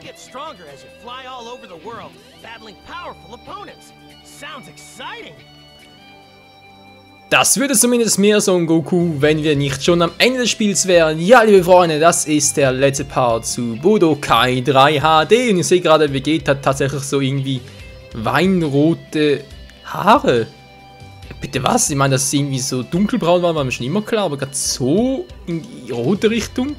get stronger as you fly all over the world, battling powerful opponents. Sounds exciting. Das würde zumindest mehr so ein Goku, wenn wir nicht schon am Ende des Spiels wären. Ja, liebe Freunde, das ist der letzte Part zu Budokai 3 HD. Und ich sehe gerade, Vegeta hat tatsächlich so irgendwie weinrote Haare. Bitte was? Ich meine, dass es irgendwie so dunkelbraun war mir schon immer klar, aber gerade so in die rote Richtung?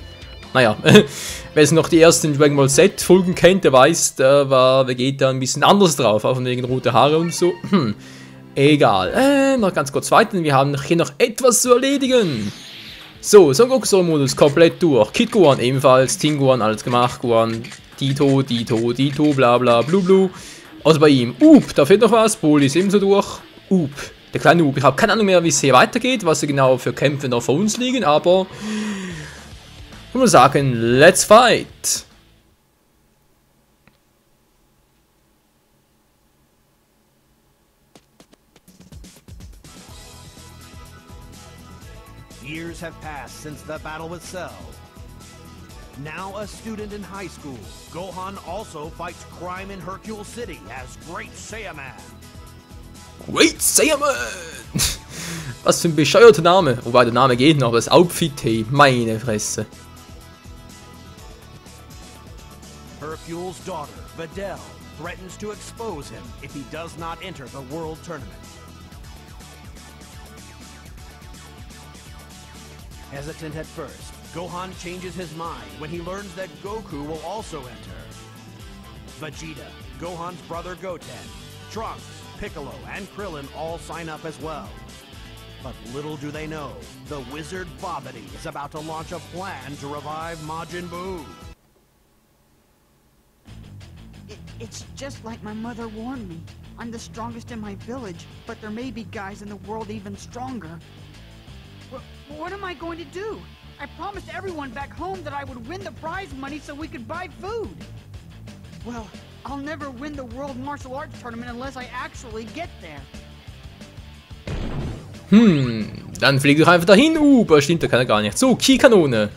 Naja, wer es noch die ersten Dragon Ball Z Folgen kennt, der weiß, da war Vegeta ein bisschen anders drauf, auch von wegen rote Haare und so. Egal, noch ganz kurz weiter, wir haben hier noch etwas zu erledigen. So, Son Goku-Modus komplett durch. Kid Gohan ebenfalls, Teen Gohan, alles gemacht, Gohan, Dito, bla bla, blu. Also bei ihm, da fehlt noch was, Broly ist ebenso durch, der kleine ich habe keine Ahnung mehr, wie es hier weitergeht, was genau für Kämpfe noch vor uns liegen, aber ich muss sagen, let's fight! Years have passed since the battle with Cell. Now a student in high school, Gohan also fights crime in Hercule City as Great Saiyaman. Great Saiyaman! Was für ein bescheuerter Name. Wobei der Name geht noch, aber das Outfit, hey, meine Fresse. Hercule's daughter, Videl, threatens to expose him if he does not enter the World Tournament. Hesitant at first, Gohan changes his mind when he learns that Goku will also enter. Vegeta, Gohan's brother Goten, Trunks, Piccolo, and Krillin all sign up as well. But little do they know, the wizard Babidi is about to launch a plan to revive Majin Buu. It's just like my mother warned me. I'm the strongest in my village, but there may be guys in the world even stronger. What am I going to do? I promised everyone back home that I would win the prize money so we could buy food. Well, I'll never win the World Martial Arts Tournament unless I actually get there. Dann flieg doch einfach dahin, stimmt, da kann er gar nicht. So, Ki-Kanone.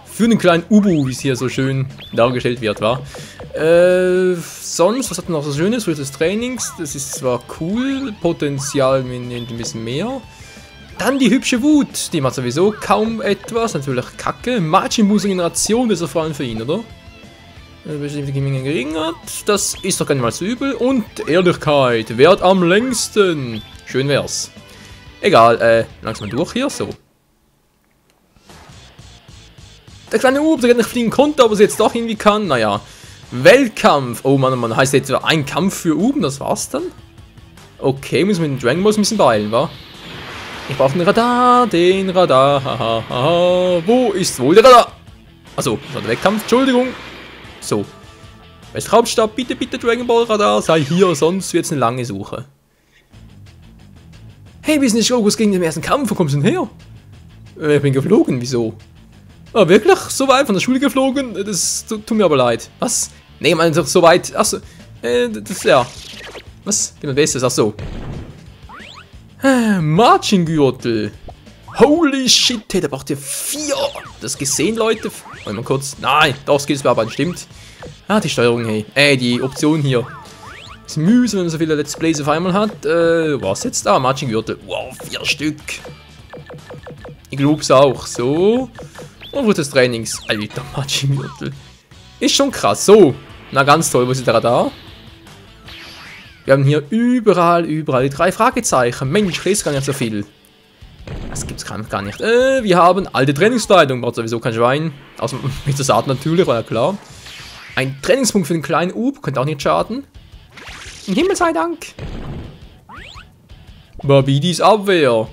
Für den kleinen Ubu, wie es hier so schön dargestellt wird, war. Sonst, was hat man noch so Schönes für das Trainings? Das ist zwar cool, Potenzial nimmt ein bisschen mehr. Dann die hübsche Wut, die macht sowieso kaum etwas, natürlich kacke. Majin Buus Generation ist ja vor allem für ihn, oder? Bestimmte Menge gering hat, das ist doch gar nicht mal so übel. Und Ehrlichkeit, wert am längsten. Schön wär's. Egal, langsam durch hier, so. Der kleine Ub, der gar nicht fliegen konnte, aber es jetzt doch irgendwie kann, naja. Weltkampf, oh Mann, heißt jetzt ein Kampf für Uben, das war's dann? Okay, müssen wir mit den Dragon Balls ein bisschen beeilen, wa? Ich brauche den Radar, haha, wo ist wohl der Radar? Achso, das war der Wettkampf, Entschuldigung. So. Hauptstadt, bitte Dragon Ball Radar, sei hier, sonst wird's eine lange Suche. Hey, wir sind nicht Gokus gegen den ersten Kampf, wo kommst du denn her? Ich bin geflogen, wieso? Ah, wirklich? So weit von der Schule geflogen? Das tut mir aber leid. Was? Nee, man, doch so weit. Achso. Das, ja. Was? Jemand weiß das? Achso. Marching-Gürtel. Holy shit, hey, da braucht ihr 4. Das gesehen, Leute? Warte mal kurz. Nein, doch, Skills bearbeiten, stimmt. Ah, die Steuerung, hey. Die Option hier. Ist mühsam, wenn man so viele Let's Plays auf einmal hat. Was jetzt? Ah, Marching-Gürtel. Wow, 4 Stück. Ich glaub's auch. So. Und wo des Trainings. Alter, Marching-Gürtel. Ist schon krass. So. Na, ganz toll. Wo ist der Radar? Wir haben hier überall die 3 Fragezeichen. Mensch, ich lese gar nicht so viel. Das gibt's gar nicht. Wir haben alte Trainingskleidung. Braucht sowieso kein Schwein. Außer mit der Saat natürlich, war ja klar. Ein Trainingspunkt für den kleinen Ub. Könnte auch nicht schaden. Im Himmel sei Dank. Babidis Abwehr.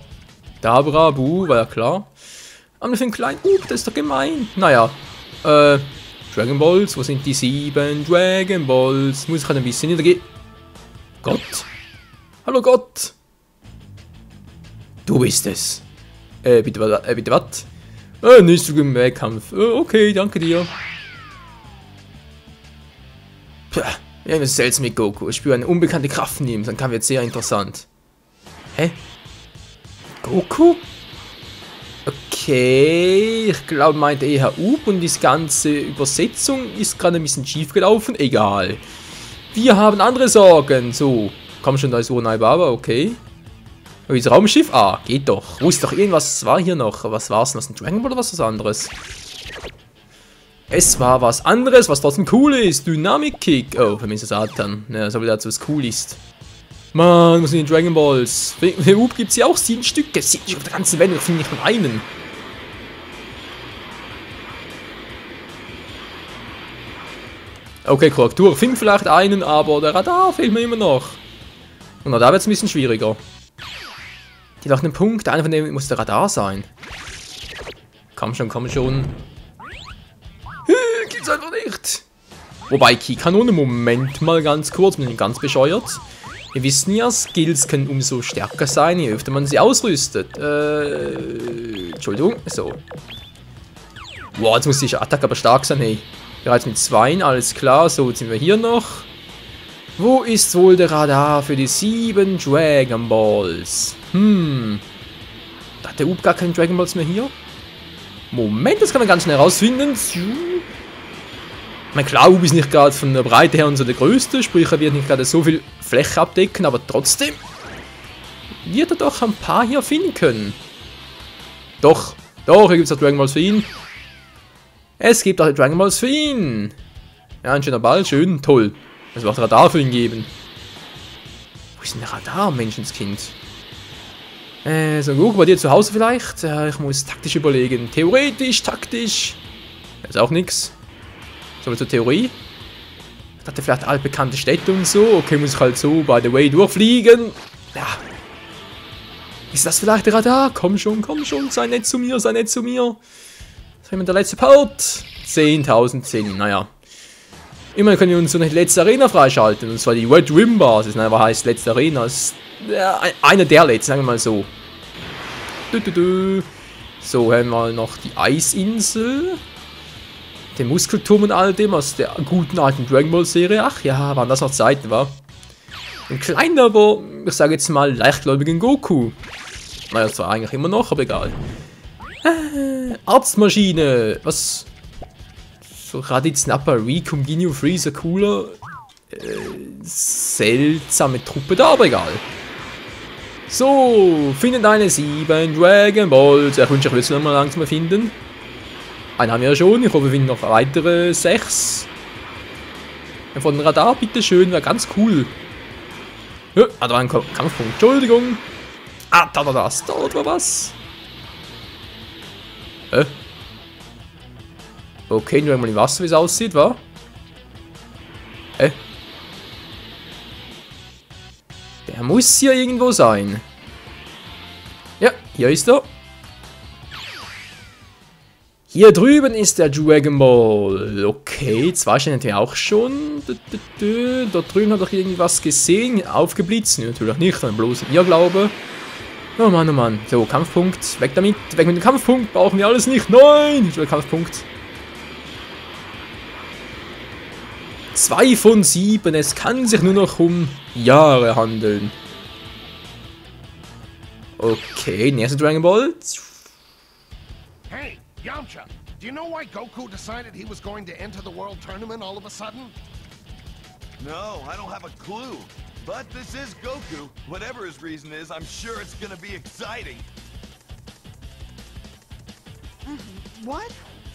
Dabrabu, war ja klar. Aber für den kleinen Ub, das ist doch gemein. Naja. Dragon Balls. Wo sind die 7 Dragon Balls? Muss ich halt ein bisschen niedergehen. Gott. Hallo Gott. Du bist es. Bitte was? Nicht so im Wettkampf. Okay, danke dir. Puh, irgendwas seltsam mit Goku. Ich spüre eine unbekannte Kraft in ihm. Dann kann wird sehr interessant. Hä? Goku? Okay. Okay, ich glaube, meint eher Up und die ganze Übersetzung ist gerade ein bisschen schief gelaufen. Egal. Wir haben andere Sorgen. So, komm schon, da ist Uranai Baba, okay. Oh, das Raumschiff? Ah, geht doch. Wo ist doch irgendwas? War hier noch? Was war's denn? Was, ein Dragon Ball oder was anderes? Es war was anderes, was trotzdem cool ist. Dynamik-Kick. Oh, für mich ist das Satan. Ja, so wie dazu was cool ist. Mann, was sind die Dragon Balls? Für Up gibt es ja auch 7 Stücke. 7 Stück auf der ganzen Welt. Ich finde nicht nur einen. Okay, Korrektur. Ich finde vielleicht einen, aber der Radar fehlt mir immer noch. Und Radar wird es ein bisschen schwieriger. Die hat auch einen Punkt. Einer von denen muss der Radar sein. Komm schon, komm schon. Geht's einfach nicht. Wobei, Ki-Kanone, Moment mal ganz kurz, bin ich ganz bescheuert. Wir wissen ja, Skills können umso stärker sein, je öfter man sie ausrüstet. Entschuldigung, so. Wow, jetzt muss die Attacke aber stark sein, hey. Bereits mit 2, alles klar, so, jetzt sind wir hier noch. Wo ist wohl der Radar für die 7 Dragon Balls? Da hat der Up gar keine Dragon Balls mehr hier? Moment, das kann man ganz schnell rausfinden. Mein klar, Up ist nicht gerade von der Breite her und so der größte, sprich er wird nicht gerade so viel Fläche abdecken, aber trotzdem wird er doch ein paar hier finden können. Doch, hier gibt es auch Dragon Balls für ihn. Es gibt auch Dragon Balls für ihn. Ja, ein schöner Ball, schön, toll. Es wird auch Radar für ihn geben. Wo ist denn der Radar, Menschenskind? So, guck bei dir zu Hause vielleicht. Ich muss taktisch überlegen. Theoretisch, taktisch. Das ist auch nix. So, zur Theorie. Ich dachte vielleicht altbekannte Städte und so. Okay, muss ich halt so, by the way, durchfliegen. Ja. Ist das vielleicht der Radar? Komm schon, sei nett zu mir, sei nett zu mir. Was haben wir der letzte Part? 10.000 Zellen, naja. Immerhin können wir uns so eine letzte Arena freischalten. Und zwar die Red Rim Basis. Nein, was heißt letzte Arena? Ist, ja, eine der letzten, sagen wir mal so. So, haben wir noch die Eisinsel. Den Muskelturm und all dem aus der guten alten Dragon Ball Serie. Ach ja, waren das noch Zeiten, war? Ein kleiner, aber ich sage jetzt mal leichtgläubigen Goku. Naja, das war eigentlich immer noch, aber egal. Arztmaschine. Was? So Raditz Nappa, Rikum, Ginyu, Freezer, cooler. Seltsame Truppe da, aber egal. So, findet eine 7 Dragon Balls. Ich wünsche, ich würde es noch mal langsam finden. Einen haben wir ja schon. Ich hoffe, wir finden noch weitere 6. Von dem Radar, bitteschön, wäre ganz cool. Ja, da war ein Kampfpunkt. Entschuldigung. Ah, da war was. Okay, nur einmal im Wasser, wie es aussieht, wa? Der muss hier irgendwo sein. Ja, hier ist er. Hier drüben ist der Dragon Ball. Okay, 2 stehen wir auch schon. Dort drüben hat doch irgendwas gesehen. Aufgeblitzt. Natürlich nicht, dann bloß Irrglaube. Oh Mann, oh Mann. So, Kampfpunkt. Weg damit. Weg mit dem Kampfpunkt. Brauchen wir alles nicht. Nein! Der Kampfpunkt. 2 von 7. Es kann sich nur noch um Jahre handeln. Okay, nächste Dragon Ball. Hey, Yamcha, do you know why Goku decided he was going to enter the World Tournament all of a sudden? No, I don't have a clue. But this is Goku. Whatever his reason is, I'm sure it's gonna be exciting. What?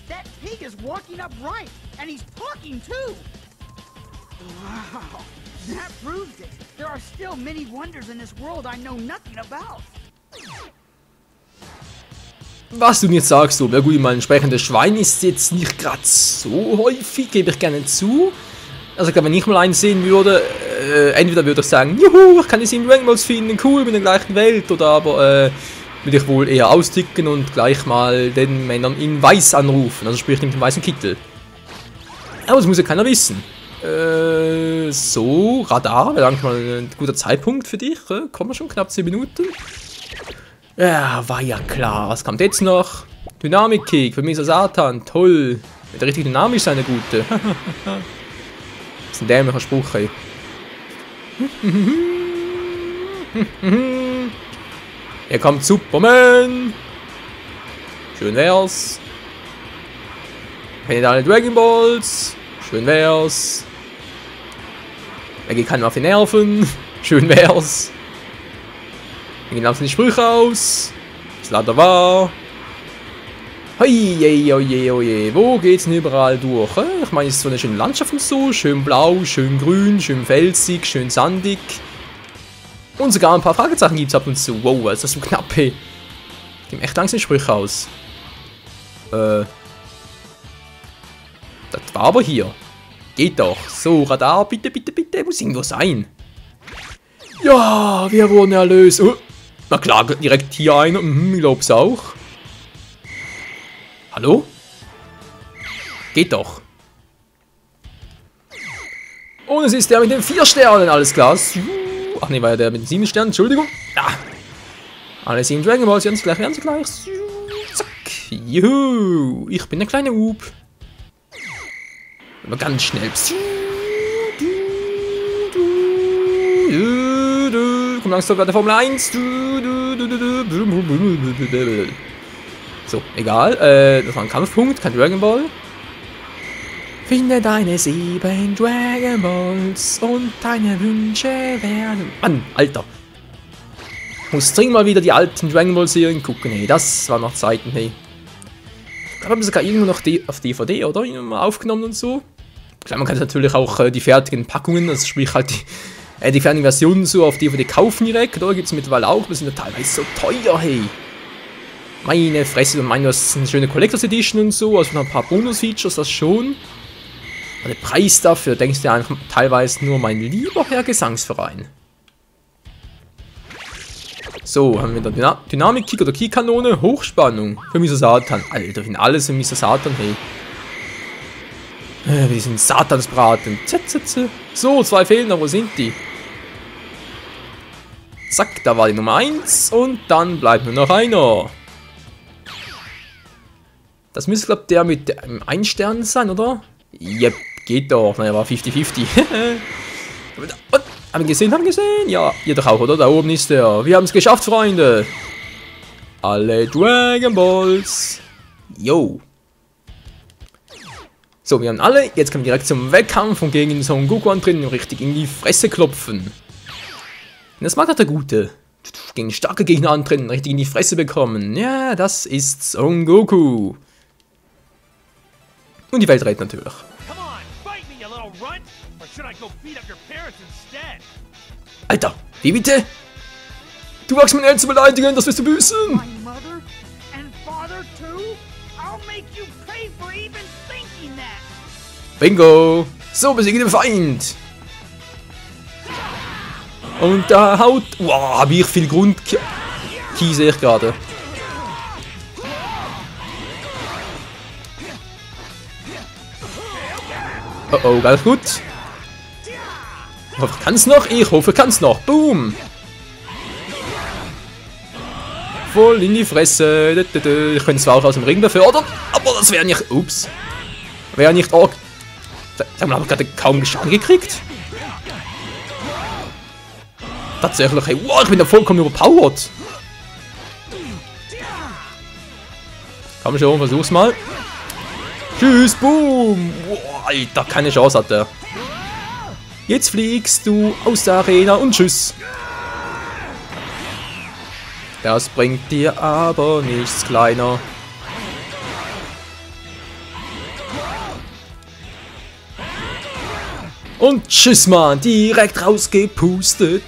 That pig is walking upright, and he's talking too! Wow, that proves it. There are still many wonders in this world I know nothing about. Was du mir jetzt sagst, so, ja gut, mein entsprechendes Schwein ist jetzt nicht gerade so häufig, gebe ich gerne zu. Also ich glaube, wenn ich mal einen sehen würde, entweder würde ich sagen, juhu, ich kann die 7 Dragon Balls finden, cool, in der gleichen Welt, oder aber würde ich wohl eher austicken und gleich mal den Männern in Weiß anrufen, also sprich mit dem weißen Kittel. Aber das muss ja keiner wissen. So, Radar, wäre eigentlich mal ein guter Zeitpunkt für dich, kommen wir schon, knapp 10 Minuten. Ja, war ja klar, was kommt jetzt noch? Dynamik-Kick, für mich ist der Satan, toll. Wird der richtig dynamisch sein, der Gute. Das ist ein dämlicher Spruch, ey. Hier kommt Superman. Schön wär's. Kennt alle Dragon Balls. Schön wär's. Er geht keinem auf die Nerven. Schön wär's. Wir gehen langsam die Sprüche aus. Das leider wahr. Oje, oje, oje. Wo geht's denn überall durch? Ich meine, es ist so eine schöne Landschaft und so. Schön blau, schön grün, schön felsig, schön sandig. Und sogar ein paar Fragezeichen gibt's ab und zu. Wow, was ist das so knapp, hey. Geben echt langsam die Sprüche aus. Das war aber hier. Geht doch. So, Radar, bitte, bitte, bitte. Muss irgendwo sein. Ja, wir wurden erlöst. Oh, na klar, direkt hier einer. Ich glaub's auch. Hallo? Geht doch. Und es ist der mit den 4 Sternen, alles klar. Ach ne, war ja der mit den 7 Sternen, Entschuldigung. Ja. Alle 7 Dragon Balls, ganz gleich, ganz gleich. Zack. Juhu. Ich bin der kleine Up. Aber ganz schnell. Komm langsam bei der Formel 1. So, egal. Das war ein Kampfpunkt, kein Dragon Ball. Finde deine 7 Dragon Balls und deine Wünsche werden... Mann, Alter. Ich muss dringend mal wieder die alten Dragon Ball Serien gucken, hey. Das war noch Zeiten, hey. Ich glaube, wir haben sogar irgendwo noch auf DVD, oder? Mal aufgenommen und so. Klar, man kann natürlich auch die fertigen Packungen, also sprich halt die fertigen Versionen so auf DVD kaufen direkt, oder? Gibt es mittlerweile auch, die sind ja teilweise so teuer, hey. Meine Fresse, und meine, das ist eine schöne Collectors Edition und so, also noch ein paar Bonus-Features, das schon. Aber der Preis dafür, denkst du ja eigentlich teilweise nur mein lieber Herr Gesangsverein. So, haben wir dann Dynamik-Kick oder Kick-Kanone, Hochspannung für Mr. Satan. Alter, ich finde alles für Mr. Satan, hey. Wir sind Satansbraten. So, 2 fehlen noch, wo sind die? Zack, da war die Nummer 1 und dann bleibt nur noch einer. Das müsste, glaube ich, der mit dem 1 Stern sein, oder? Yep, geht doch. Naja, war 50-50. Haben wir gesehen? Haben wir gesehen? Ja, ihr doch auch, oder? Da oben ist der. Wir haben es geschafft, Freunde. Alle Dragon Balls. Yo. So, wir haben alle. Jetzt kommen wir direkt zum Wettkampf und gegen Son Goku antreten und richtig in die Fresse klopfen. Und das macht auch der Gute. Gegen starke Gegner antreten, richtig in die Fresse bekommen. Ja, das ist Son Goku. Und die Welt rettet natürlich. Alter, wie bitte? Du wagst meine Eltern zu beleidigen, das wirst du büßen. Bingo. So, besiege den Feind. Und da haut... Wow, habe ich viel Grundki sehe ich gerade. Oh oh, ganz gut. Ich hoffe, ich kann's noch. Ich hoffe, ich kann's noch. Boom. Voll in die Fresse. Ich könnte zwar auch aus dem Ring befördern, aber das wäre nicht... Ups. Wäre nicht... Oh. Sag mal, habe ich gerade kaum Schaden gekriegt? Tatsächlich, hey, wow, ich bin da vollkommen überpowered. Komm schon, versuch's mal. Tschüss, boom. Wow, Alter, keine Chance hat er. Jetzt fliegst du aus der Arena und tschüss. Das bringt dir aber nichts, Kleiner. Und tschüss, Mann, direkt rausgepustet.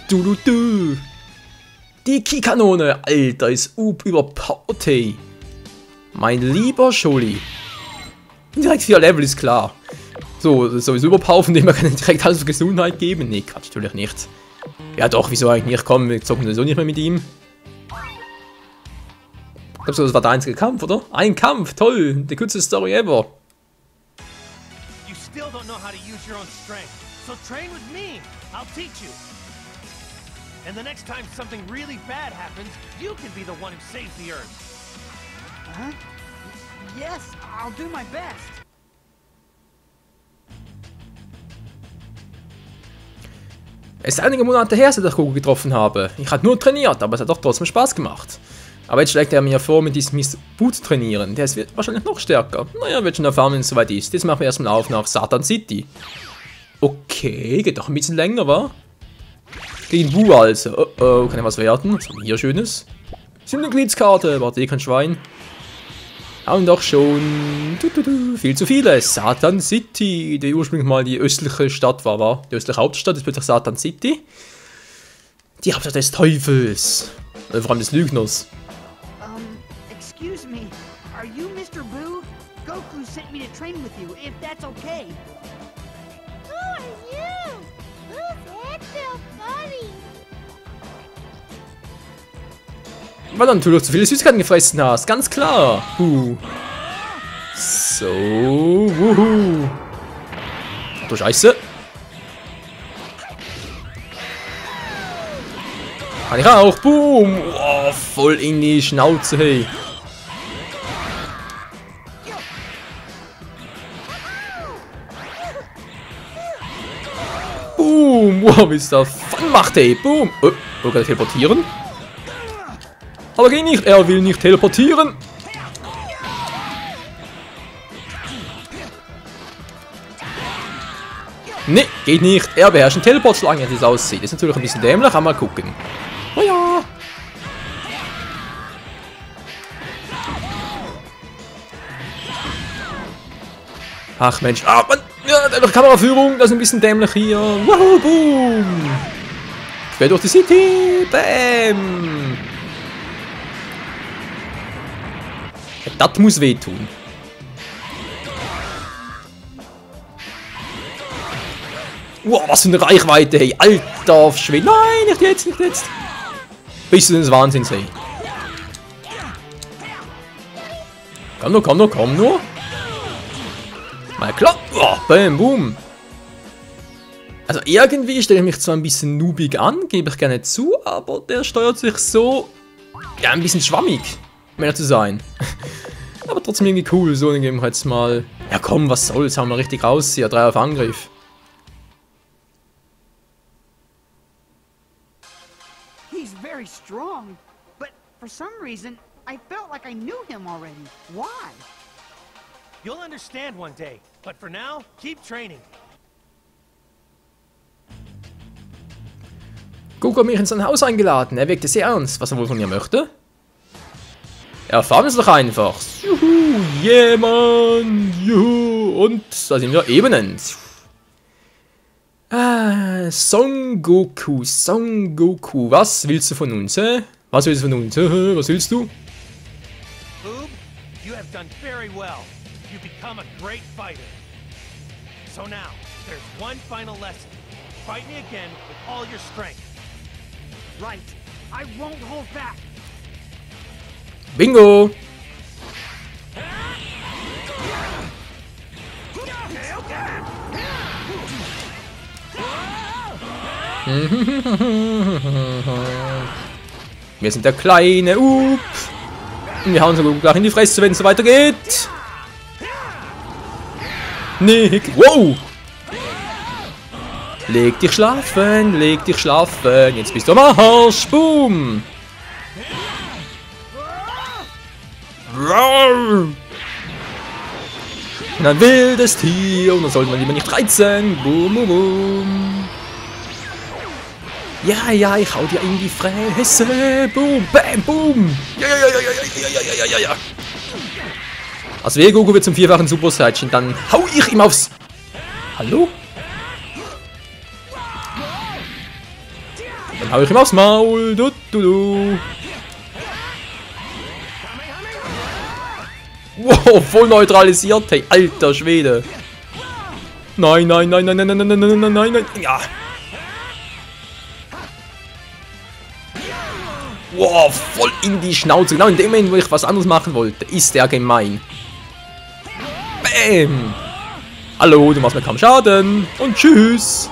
Die Ki-Kanone, Alter, ist überpowered, hey. Mein lieber Scholli. Direkt 4 Level ist klar. So ist überpowered, von dem man kann direkt alles für Gesundheit geben. Nee, Quatsch, natürlich nicht. Ja doch, wieso eigentlich nicht? Komm, wir zocken sowieso nicht mehr mit ihm. Ich glaube, das war der einzige Kampf, oder? Ein Kampf, toll, die kürzeste Story ever. You still don't know how to use your own strength. So train with me. I'll teach you. And the next time something really bad happens, you can be the one who saves the Earth. Huh? Yes, I'll do my best. Es ist einige Monate her, seit ich Goku getroffen habe. Ich habe nur trainiert, aber es hat doch trotzdem Spaß gemacht. Aber jetzt schlägt er mir vor, mit diesem Mr. Boo zu trainieren. Der ist wahrscheinlich noch stärker. Naja, wird schon erfahren, wenn es soweit ist. Jetzt machen wir erstmal auf nach Satan City. Okay, geht doch ein bisschen länger, wa? Gegen Boo also. Oh oh, kann ja was werden? Was haben wir hier Schönes? Mitgliedskarte. Warte, kein Schwein. Und doch schon viel zu viele. Satan City, die ursprünglich mal die östliche Stadt war. Die östliche Hauptstadt ist plötzlich Satan City. Die Hauptstadt des Teufels. Vor allem des Lügners. Excuse me. Are you Mr. Boo? Goku sent me to train with you, if that's okay. Who are you? Who's so funny? Weil dann du doch zu viele Süßigkeiten gefressen hast, ganz klar. So, wuhu. Du Scheiße. Kann ich auch, boom. Oh, voll in die Schnauze, hey. Boom, wow, wie es da Fun macht, hey, boom. Oh, kann er teleportieren? Aber geht nicht, er will nicht teleportieren. Ne, geht nicht. Er beherrscht einen Teleportschlange, wie es aussieht. Das ist natürlich ein bisschen dämlich, aber mal gucken. Oh ja. Ach Mensch, ah, Mann. Ja, Kameraführung, das ist ein bisschen dämlich hier. Woohoo, boom. Quer durch die City. Bam. Das muss wehtun. Wow, was für eine Reichweite, hey. Alter Schwede. Nein, nicht jetzt, nicht jetzt. Bist du des Wahnsinns, hey. Komm nur, komm nur, komm nur. Mal klar. Oh, bam, boom. Also irgendwie stelle ich mich zwar ein bisschen noobig an, gebe ich gerne zu, aber der steuert sich so, ja, ein bisschen schwammig, mehr zu sein. Aber trotzdem irgendwie cool, so, dann geben wir jetzt mal, ja komm, was soll's, haben wir richtig raus hier, 3 auf Angriff. He's very strong, but for some reason, I felt like I knew him already. Why? You'll understand one day, but for now, keep training. Goku hat mich in sein Haus eingeladen, er wirkte sehr ernst, was er wohl von mir möchte. Erfahren es doch einfach. Juhu, yeah, Mann, juhu, und da sind wir Ebenen. Son Goku, was willst du von uns, hä? Was willst du von uns, was willst du? Boob, you have done very well. You become a great fighter. So now, there's one final lesson. Fight me again with all your strength. Right. I won't hold back. Bingo! Wir sind der kleine Up. Und wir hauen sogar gleich in die Fresse, wenn es so weitergeht. Nick. Wow! Leg dich schlafen, leg dich schlafen. Jetzt bist du am Arsch. Boom! Ein wildes Tier und dann sollte man lieber nicht reizen. Boom, boom, boom. Ja, ja, ich hau dir in die Fresse. Boom, bam, boom. Ja, ja, ja, ja, ja, ja, ja, ja, ja. Also wenn Goku wird zum 4-fachen Super Saiyan, dann hau ich ihm aufs... Hallo? Dann hau ich ihm aufs Maul. Du, du, du. Wow, voll neutralisiert, hey, alter Schwede. Nein, nein, nein, nein, nein, nein, nein, nein, nein, nein, nein, ja. Wow, voll in die Schnauze. Genau in dem Moment, wo ich was anderes machen wollte, ist der gemein. Bäm. Hallo, du machst mir kaum Schaden. Und tschüss.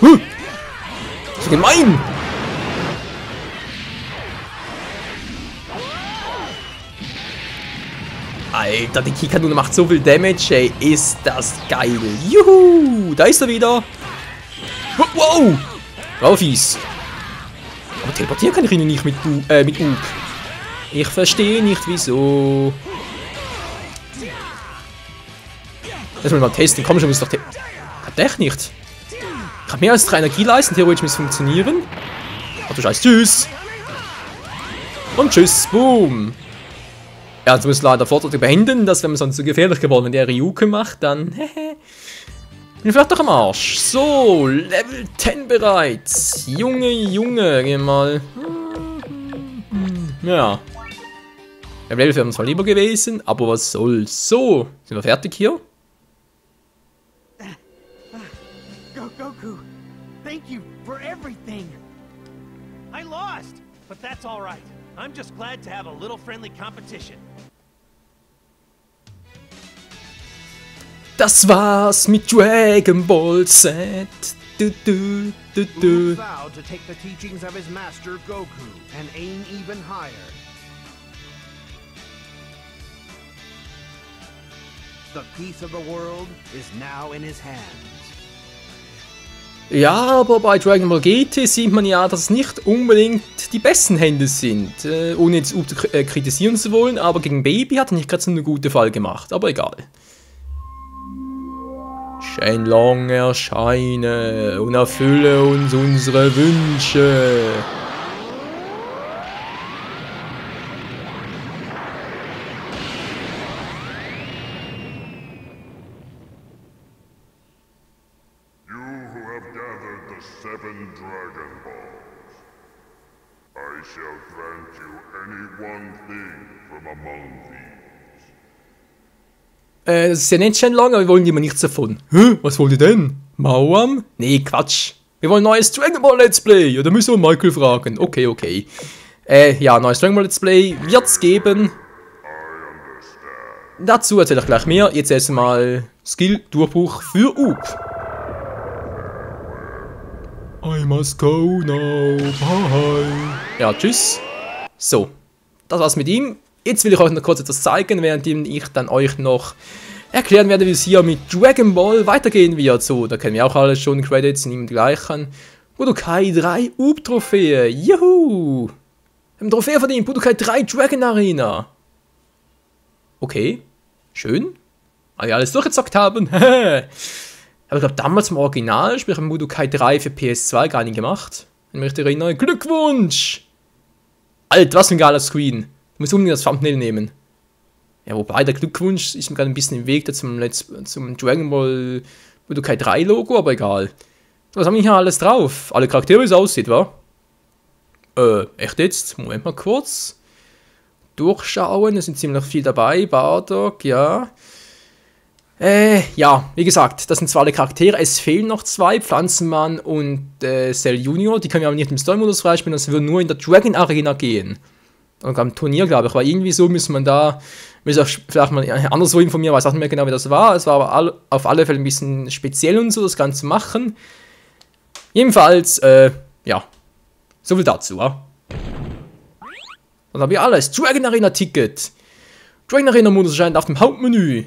So gemein. Alter, die Kikanone macht so viel Damage, ey. Ist das geil. Juhu, da ist er wieder. Wow. Wow, fies. Aber teleportieren kann ich ihn nicht mit Ub. Ich verstehe nicht, wieso. Lass mal testen. Komm schon, muss doch... Hat der nicht? Ich habe mehr als 3 Energie leisten. Theoretisch muss es funktionieren. Ach du Scheiß. Tschüss. Und tschüss. Boom. Ja, jetzt muss ich leider Vorteil beenden. Das wäre mir sonst zu gefährlich geworden. Wenn der Ryuke macht, dann... bin ich vielleicht doch am Arsch. So, Level 10 bereits. Junge, geh mal. Ja. Der Level wäre uns zwar lieber gewesen, aber was soll's. So, sind wir fertig hier? Goku, thank you for everything. I lost, but that's all right. I'm just glad to have a little friendly competition. Das war's mit Dragon Ball Z. Goku vowed to take the teachings of his master Goku and aim even higher. The peace of the world is now in his hands. Ja, aber bei Dragon Ball GT sieht man ja, dass es nicht unbedingt die besten Hände sind. Ohne jetzt kritisieren zu wollen, aber gegen Baby hat er nicht gerade so eine gute Fall gemacht. Aber egal. Shenlong erscheine und erfülle uns unsere Wünsche. You who have gathered the 7 Dragon Balls, I shall grant you any one thing from among these. Das ist ja nicht Shenlong, aber wir wollen immer nichts davon. Hä? Was wollt ihr denn? Mauam? Nee, Quatsch. Wir wollen ein neues Dragon Ball Let's Play. Ja, da müssen wir Michael fragen. Okay. Ja, neues Dragon Ball Let's Play wird's geben. Dazu erzähle ich gleich mehr. Jetzt erstmal Skill-Durchbruch für Up. I must go now. Bye. Ja, tschüss. So, das war's mit ihm. Jetzt will ich euch noch kurz etwas zeigen, während ich dann euch noch erklären werde, wie es hier mit Dragon Ball weitergehen wird. So, da kennen wir auch alle schon Credits, nehmen gleich an. Budokai 3 Up-Trophäe. Juhu! Wir haben Trophäe verdient. Budokai 3 Dragon Arena. Okay, schön. Weil wir alles durchgezockt haben. Aber ich glaube, damals im Original, sprich im Budokai 3 für PS2 gar nicht gemacht. Wenn ich mich recht erinnere. Glückwunsch! Alter, was für ein geiler Screen. Ich muss unbedingt das Thumbnail nehmen. Ja, wobei der Glückwunsch ist mir gerade ein bisschen im Weg zum Dragon Ball Budokai 3 Logo, aber egal. Was haben wir hier alles drauf? Alle Charaktere, wie es aussieht, wa? Echt jetzt? Moment mal kurz. Durchschauen, es sind ziemlich viel dabei. Bardock, ja. Ja, wie gesagt, das sind zwar alle Charaktere, es fehlen noch 2, Pflanzenmann und Cell Junior. Die können wir aber nicht im Story-Modus freispielen, das würde nur in der Dragon Arena gehen. Und am Turnier, glaube ich, weil irgendwie so müsste man da, vielleicht mal anderswo informieren, weiß auch nicht mehr genau, wie das war. Es war aber auf alle Fälle ein bisschen speziell und so, das Ganze zu machen. Jedenfalls, ja, so viel dazu, ja. Dann habe ich alles. Dragon Arena Ticket. Dragon Arena Modus erscheint auf dem Hauptmenü.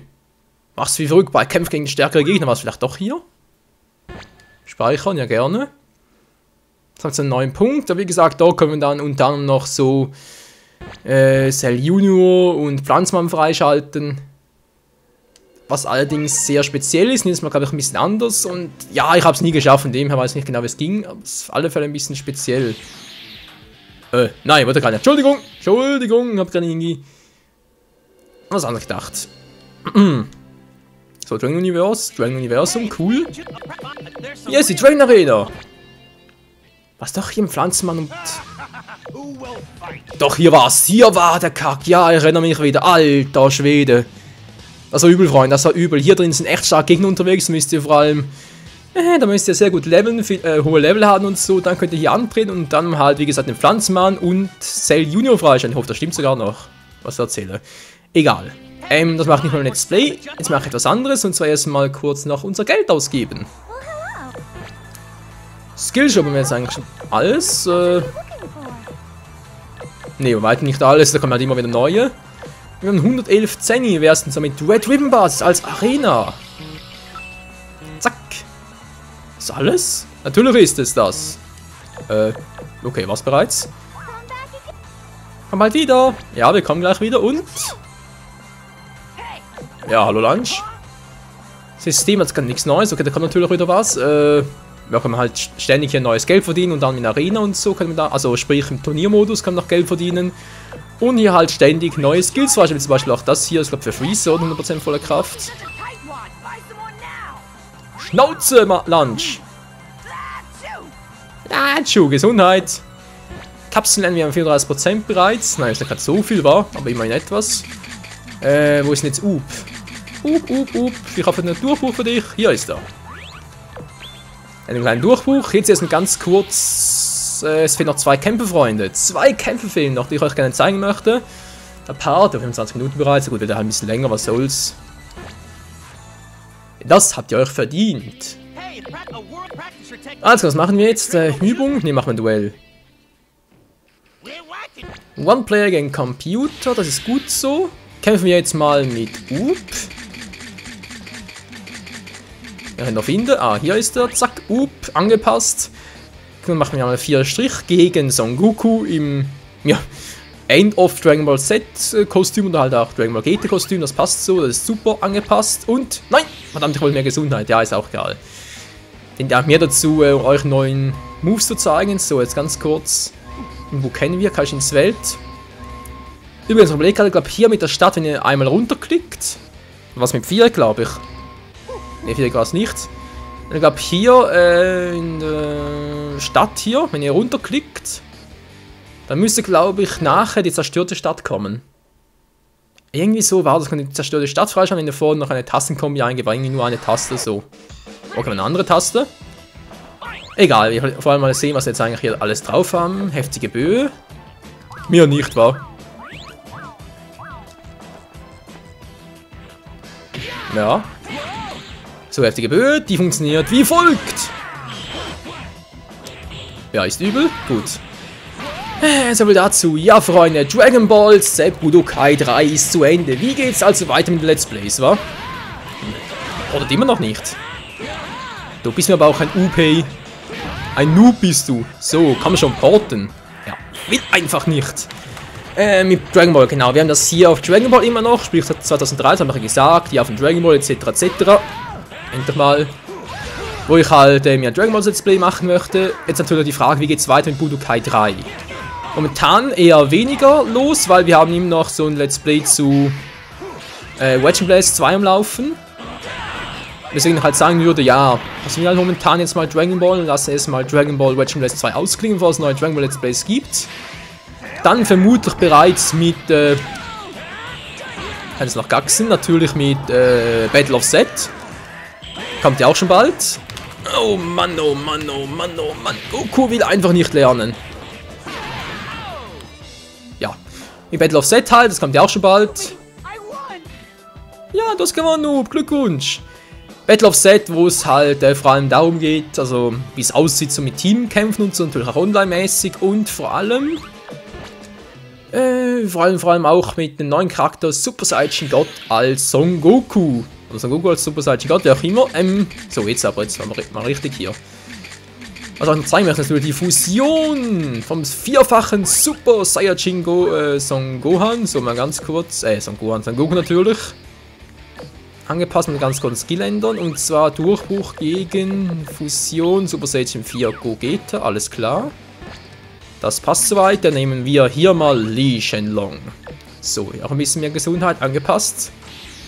Mach's wie verrückt bei Kämpfen gegen stärkere Gegner, war es vielleicht doch hier? Speichern, ja gerne. Das hat einen neuen Punkt, aber wie gesagt, da können wir dann unter anderem noch so Cell Junior und Pflanzmann freischalten. Was allerdings sehr speziell ist, ist mal, glaube ich, ein bisschen anders. Und ja, ich habe es nie geschafft, von dem her weiß ich nicht genau, wie es ging, aber es ist auf alle Fälle ein bisschen speziell. Nein, warte gar nicht. Entschuldigung, ich habe gerade irgendwie was anderes gedacht. So, Dragon Universum, cool. Hier ist die Dragon Arena. Was doch hier im Pflanzenmann und... Doch, hier war der Kack. Ja, ich erinnere mich wieder. Alter Schwede. Das war übel, Freunde, das war übel. Hier drin sind echt stark Gegner unterwegs. Müsst ihr vor allem... da müsst ihr sehr gut leveln, hohe Level haben und so. Dann könnt ihr hier antreten und dann halt, wie gesagt, den Pflanzenmann und Cell Junior freischalten. Ich hoffe, das stimmt sogar noch, was ich erzähle. Egal. Das mache ich nicht mal ein Let's Play. Jetzt mache ich etwas anderes und zwar erstmal kurz noch unser Geld ausgeben. Skillshop haben wir jetzt eigentlich schon alles. Ne, bei weitem nicht alles, da kommen halt immer wieder neue. Wir haben 111 Zenny, wir ersten damit Red Ribbon Basis als Arena. Zack. Ist alles? Natürlich ist es das. Okay, was bereits? Komm bald wieder. Ja, wir kommen gleich wieder und... Ja, hallo Lunch. System hat nichts Neues. Okay, da kommt natürlich wieder was. Wir können halt ständig hier neues Geld verdienen und dann in Arena und so können wir da... Also sprich im Turniermodus kann man noch Geld verdienen. Und hier halt ständig neue Skills. Zum Beispiel auch das hier. Ich glaube für Freezer 100% voller Kraft. Schnauze, Lunch. Latschu, Gesundheit. Kapseln wir haben 34% bereits. Nein, ist nicht gerade so viel, war, aber immerhin etwas. Wo ist denn jetzt Up? Up. Ich habe einen Durchbruch für dich. Hier ist er. Einen kleinen Durchbruch. Jetzt erst ganz kurz. Es fehlen noch 2 Kämpfe, Freunde. 2 Kämpfe fehlen noch, die ich euch gerne zeigen möchte. Der Part, auf 25 Minuten bereits. Gut, wird halt ein bisschen länger, was soll's. Das habt ihr euch verdient. Also, was machen wir jetzt? Übung? Ne, machen wir ein Duell. One Player gegen Computer, das ist gut so. Kämpfen wir jetzt mal mit Up. Wir können noch finden. Ah, hier ist er. Zack, Up, angepasst. Dann machen wir mal 4 Strich gegen Son Goku im End of Dragon Ball Z Kostüm oder halt auch Dragon Ball GT Kostüm. Das passt so, das ist super angepasst. Und, nein, verdammt, ich wollte mehr Gesundheit. Ja, ist auch geil. Denn auch mehr dazu, euch neuen Moves zu zeigen. So, jetzt ganz kurz. Wo kennen wir? Kann ich ins Welt? Übrigens, ich glaube hier mit der Stadt, wenn ihr einmal runterklickt. Was mit 4, glaube ich. Ne, 4 war es nicht. Ich glaube hier in der Stadt hier, wenn ihr runterklickt, dann müsste, glaube ich, nachher die zerstörte Stadt kommen. Irgendwie so war das, kann die zerstörte Stadt freischalten, wenn ihr vorne noch eine Tastenkombi eingebt, irgendwie nur eine Taste so. Okay, eine andere Taste. Egal, wir vor allem mal sehen, was wir jetzt eigentlich hier alles drauf haben. Heftige Böe. Mir nicht, wahr? Ja. So, heftige Böe, die funktioniert wie folgt. Ja, ist übel. Gut. So viel dazu. Ja, Freunde, Dragon Ball Z Budokai 3 ist zu Ende. Wie geht's also weiter mit den Let's Plays, wa? Oder immer noch nicht? Du bist mir aber auch ein UP. Ein Noob bist du. So, kann man schon porten. Ja, will einfach nicht. Mit Dragon Ball, genau. Wir haben das hier auf Dragon Ball immer noch. Sprich, 2013 habe ich gesagt. Hier auf dem Dragon Ball, etc. Endlich mal. Wo ich halt mir ein Dragon Ball Let's Play machen möchte. Jetzt natürlich die Frage, wie geht's weiter mit Budokai 3? Momentan eher weniger los, weil wir haben immer noch so ein Let's Play zu Wedge Blast 2 am Laufen. Deswegen halt sagen würde, ja, also wir halt momentan jetzt mal Dragon Ball und lassen es mal Dragon Ball Wedge Blast 2 ausklingen, bevor es neue Dragon Ball Let's Plays gibt. Dann vermutlich bereits mit, kann es noch gaxen, natürlich mit Battle of Z. Kommt ja auch schon bald. Oh Mann, oh Mann, oh Mann, oh Mann. Goku will einfach nicht lernen. Ja, mit Battle of Z halt, das kommt ja auch schon bald. Ja, du hast gewonnen, Noob, Glückwunsch. Battle of Z, wo es halt vor allem darum geht, also wie es aussieht so mit Teamkämpfen und so, natürlich auch online-mäßig und vor allem auch mit dem neuen Charakter Super Saiyan God als Son Goku. Oder Son Goku als Super Saiyan God, wie auch immer. So, jetzt waren wir mal richtig hier. Was ich noch zeigen möchte, ist natürlich die Fusion vom vierfachen Super Saiyan Son Gohan. So, mal ganz kurz, Son Goku natürlich. Angepasst mit ganz kurzen Skill ändern. Und zwar Durchbruch gegen Fusion Super Saiyan 4 Gogeta, alles klar. Das passt soweit, dann nehmen wir hier mal Li Shenlong. So, auch ein bisschen mehr Gesundheit angepasst.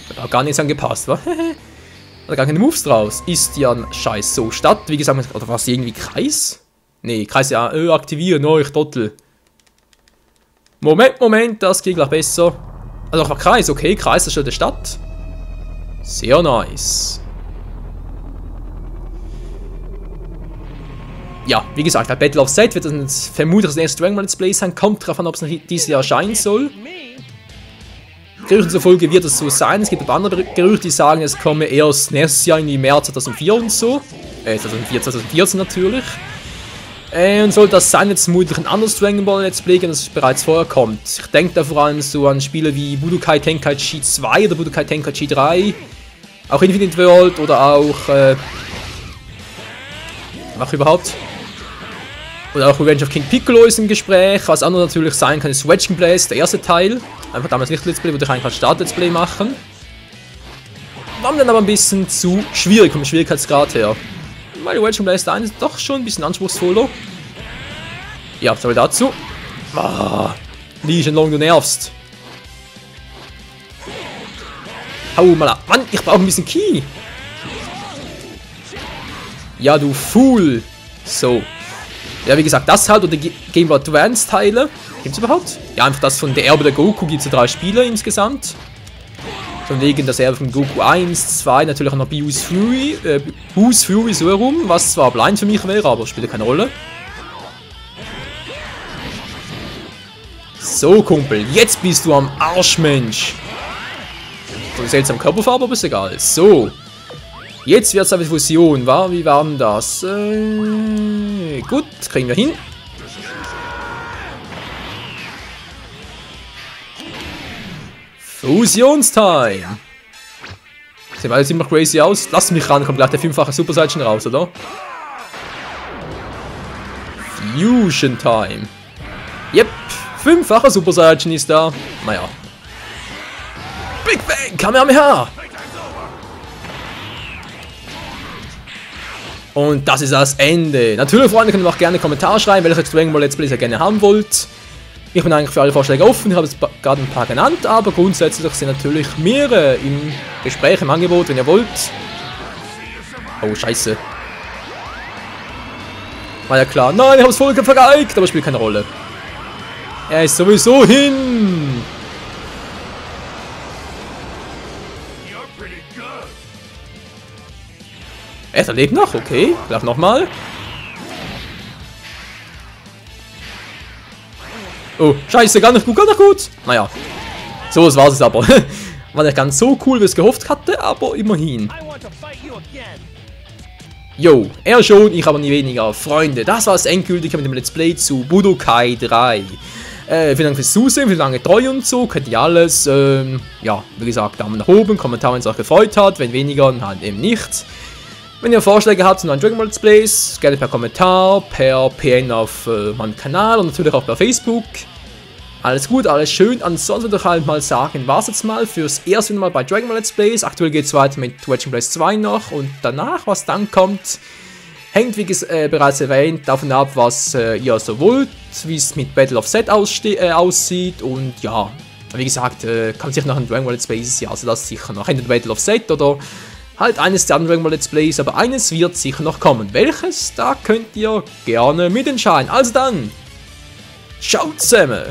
Hat auch gar nichts angepasst, wa? Hat gar keine Moves draus. Ist ja ein Scheiß. So, Stadt, wie gesagt, oder war es irgendwie Kreis? Nee, Kreis ja, aktivieren, ich Trottel. Moment, das geht gleich besser. Also auch Kreis, okay, Kreis ist schon der Stadt. Sehr nice. Ja, wie gesagt, bei Battle of Z wird das vermutlich das nächste Dragon Ball Let's Play sein. Kommt drauf an, ob es dieses Jahr erscheinen soll. Gerüchten zufolge wird es so sein. Es gibt aber andere Gerüchte, die sagen, es komme erst nächstes Jahr in März 2004 und so. 2014 natürlich. Und soll das sein, jetzt vermutlich ein anderes Dragon Ball Let's Play, das bereits vorher kommt. Ich denke da vor allem so an Spiele wie Budokai Tenkaichi 2 oder Budokai Tenkaichi 3. Auch Infinite World oder auch... überhaupt? Oder auch Revenge of King Piccolo ist im Gespräch. Was anderes natürlich sein kann, ist Wedging Blaze, der erste Teil. Einfach damals nicht Let's Play, würde ich eigentlich als Start-Let's Play machen. War mir dann aber ein bisschen zu schwierig vom Schwierigkeitsgrad her. Weil Wedging Blaze 1 ist doch schon ein bisschen anspruchsvoller. Ja, sorry dazu. Ah, Lee Shenlong, du nervst. Hau mal ab. Mann, ich brauche ein bisschen Ki. Ja, du Fool. So. Ja, wie gesagt, das halt, oder die Game Boy Advance Teile. Gibt's überhaupt? Ja, einfach das von der Erbe der Goku gibt es ja 3 Spiele insgesamt. Von wegen das Erbe von Goku 1, 2, natürlich auch noch Boo's Fury so herum, was zwar blind für mich wäre, aber spielt keine Rolle. So, Kumpel, jetzt bist du am Arsch, Mensch. So eine seltsame Körperfarbe, aber ist egal. So. Jetzt wird es eine Fusion, wa? Wie war denn das? Gut, kriegen wir hin. Fusionstime! Sehen alle ziemlich crazy aus. Lass mich ran, kommt gleich der 5-fache Super Saiyan raus, oder? Fusion Time. Yep, 5-facher Super Saiyan ist da. Naja. Big Bang, Kamehameha! Und das ist das Ende. Natürlich, Freunde, könnt ihr auch gerne Kommentare schreiben, welche Dragon Ball Let's Plays ihr gerne haben wollt. Ich bin eigentlich für alle Vorschläge offen, ich habe jetzt gerade ein paar genannt, aber grundsätzlich sind natürlich mehrere im Gespräch, im Angebot, wenn ihr wollt. Oh, scheiße. War ja klar. Nein, ich habe es voll vergeigt, aber spielt keine Rolle. Er ist sowieso hin. Er lebt noch, okay. Lauf nochmal. Oh, scheiße, gar nicht gut, gar nicht gut. Naja, so, das war es aber. War nicht ganz so cool, wie es gehofft hatte, aber immerhin. Jo, er schon, ich aber nie weniger. Freunde, das war es endgültig mit dem Let's Play zu Budokai 3. Vielen Dank fürs Zusehen, vielen Dank treu und so, könnt ihr alles. Ja, wie gesagt, Daumen nach oben, Kommentar, wenn es euch gefreut hat, wenn weniger, dann halt eben nicht. Wenn ihr Vorschläge habt zu neuen Dragon Ball Let's Plays, gerne per Kommentar, per PN auf meinem Kanal und natürlich auch per Facebook. Alles gut, alles schön. Ansonsten würde ich halt mal sagen, war es jetzt mal fürs erste Mal bei Dragon Ball Let's Plays. Aktuell geht es weiter mit Wedging Blaze 2 noch und danach, was dann kommt, hängt wie bereits erwähnt davon ab, was ihr so wollt, wie es mit Battle of Z aussieht und ja, wie gesagt, kommt sicher noch ein Dragon Ball Let's Plays, ja, also das sicher noch entweder Battle of Z oder halt eines der anderen Dragon Ball Let's Plays, aber eines wird sicher noch kommen. Welches? Da könnt ihr gerne mitentscheiden. Also dann, ciao zusammen!